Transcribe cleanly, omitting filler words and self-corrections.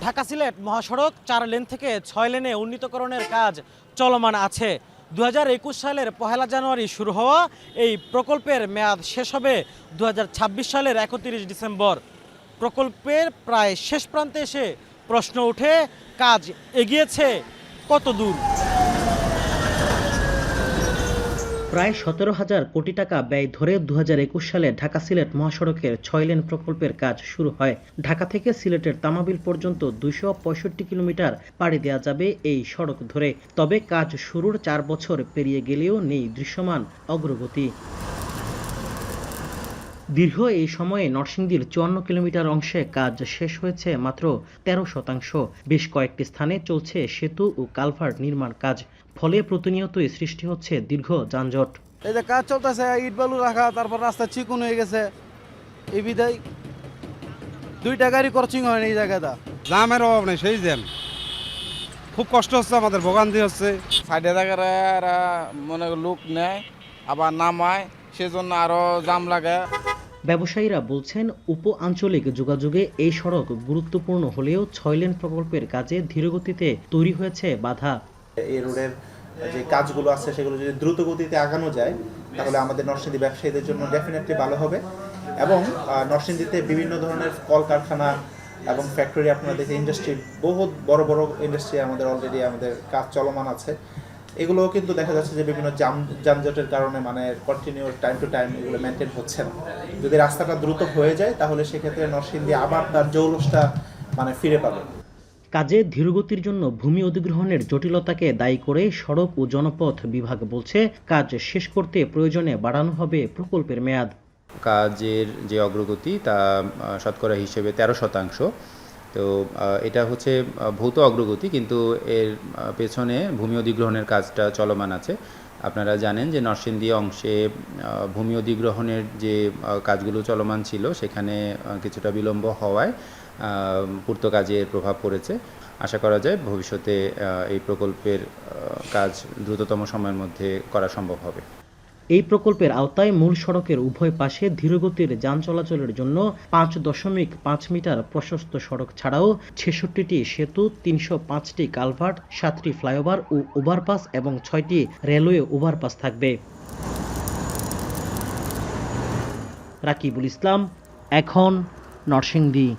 ঢাকা সিলেট মহাসড়ক 4 লেন থেকে 6 লেনে উন্নীতকরণের কাজ চলমান আছে। 2021 সালের 1 জানুয়ারি শুরু হওয়া এই প্রকল্পের মেয়াদ শেষ হবে 2026 সালের 31 ডিসেম্বর। প্রকল্পের প্রায় শেষ প্রান্তে এসে প্রশ্ন ওঠে, কাজ এগিয়েছে কত দূর? প্রায় 17,000 কোটি টাকা ব্যয় ধরে 2021 সালে ঢাকা সিলেট মহাসড়কের 6 লেন প্রকল্পের কাজ শুরু হয়। ঢাকা থেকে সিলেটের তামাবিল পর্যন্ত 265 কিলোমিটার পাড়ি দেওয়া যাবে এই সড়ক ধরে। তবে কাজ শুরুর 4 বছর পেরিয়ে গেলেও নেই দৃশ্যমান অগ্রগতি। দীর্ঘ এই সময়ে নরসিংদীর 54 কিলোমিটার অংশে কাজ শেষ হয়েছে মাত্র 13%। বেশ কয়েকটি স্থানে চলছে সেতু ও কালভার্ট নির্মাণ কাজ। ফলে প্রতিনিয়তই সৃষ্টি হচ্ছে দীর্ঘ যানজট। এই যে কাজ চলতেছে, ইট বালু রাখা, তারপর রাস্তা চিকন হয়ে গেছে, এই বিদায় 2টা গাড়ি ক্রসিং হয় না এই জায়গাটা। জামের অভাব নেই, সেই জ্যাম খুব কষ্ট হচ্ছে, আমাদের ভোগান্তি হচ্ছে। সাইডে জায়গারা মনে লোক নেয় আবার নামায়, সেজন্য আরো জাম লাগে। ব্যবসায়ীরা বলছেন, উপ আঞ্চলিক যোগাযোগে এই সড়ক গুরুত্বপূর্ণ হলেও 6 লেন প্রকল্পের কাজে ধীরগতিতে তৈরি হয়েছে বাধা। এই রোডের যে কাজগুলো আছে সেগুলো যদি দ্রুত গতিতে আগানো যায় তাহলে আমাদের নরসিংদী ব্যবসায়ীদের জন্য ডেফিনেটলি ভালো হবে। এবং নরসিংদীতে বিভিন্ন ধরনের কলকারখানা এবং ফ্যাক্টরি, আপনারা দেখে ইন্ডাস্ট্রি, বহুত বড় বড় ইন্ডাস্ট্রি আমাদের অলরেডি আমাদের কাজ চলমান আছে। এগুলোও কিন্তু দেখা যাচ্ছে যে বিভিন্ন যানজটের কারণে মানে কন্টিনিউ টাইম টু টাইম এগুলো মেনটেন হচ্ছে না। যদি রাস্তাটা দ্রুত হয়ে যায় তাহলে সেক্ষেত্রে নরসিংদী আবার তার জৌলসটা মানে ফিরে পাবে। কাজে ধীরগতির জন্য ভূমি অধিগ্রহণের জটিলতাকে দায়ী করে সড়ক ও জনপথ বিভাগ বলছে, কাজ শেষ করতে প্রয়োজনে বাড়ানো হবে প্রকল্পের মেয়াদ। কাজের যে অগ্রগতি তা শতকরা হিসেবে 13%। তো এটা হচ্ছে ভৌত অগ্রগতি, কিন্তু এর পেছনে ভূমি অধিগ্রহণের কাজটা চলমান আছে। আপনারা জানেন যে নরসিংদী অংশে ভূমি অধিগ্রহণের যে কাজগুলো চলমান ছিল সেখানে কিছুটা বিলম্ব হওয়ায় পূর্ত কাজের প্রভাব পড়েছে। আশা করা যায় ভবিষ্যতে এই প্রকল্পের কাজ দ্রুততম সময়ের মধ্যে করা সম্ভব হবে। এই প্রকল্পের আওতায় মূল সড়কের উভয় পাশে ধীরগতির যান চলাচলের জন্য 5.5 মিটার প্রশস্ত সড়ক ছাড়াও 66টি সেতু, 305টি কালভার্ট, 7টি ফ্লাইওভার ও ওভারপাস এবং 6টি রেলওয়ে ওভারপাস থাকবে। রাকিবুল ইসলাম, এখন, নরসিংদী।